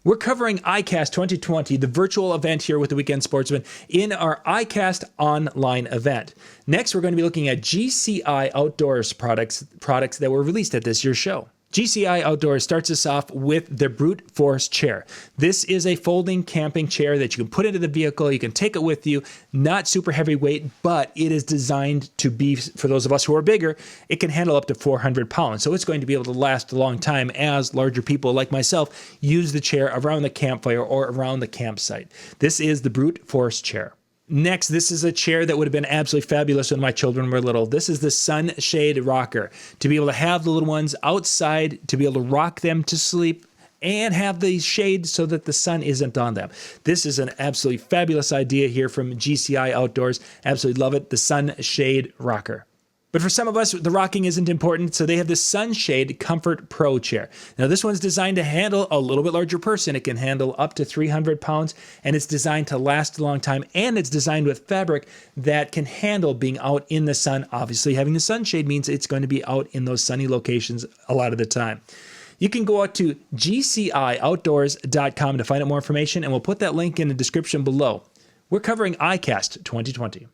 We're covering ICAST 2020, the virtual event here with the Weekend Sportsman, in our ICAST online event. Next, we're going to be looking at GCI Outdoors products that were released at this year's show. GCI Outdoor starts us off with the Brute Force chair. This is a folding camping chair that you can put into the vehicle. You can take it with you. Not super heavyweight, but it is designed to be, for those of us who are bigger, it can handle up to 400 pounds. So it's going to be able to last a long time as larger people like myself use the chair around the campfire or around the campsite. This is the Brute Force chair. Next, this is a chair that would have been absolutely fabulous when my children were little. This is the SunShade Rocker. To be able to have the little ones outside, to be able to rock them to sleep, and have the shade so that the sun isn't on them. This is an absolutely fabulous idea here from GCI Outdoors. Absolutely love it, the SunShade Rocker. But for some of us, the rocking isn't important, so they have the SunShade Comfort Pro chair. Now, this one's designed to handle a little bit larger person. It can handle up to 300 pounds, and it's designed to last a long time, and it's designed with fabric that can handle being out in the sun. Obviously, having the sunshade means it's going to be out in those sunny locations a lot of the time. You can go out to gcioutdoors.com to find out more information, and we'll put that link in the description below. We're covering ICAST 2020.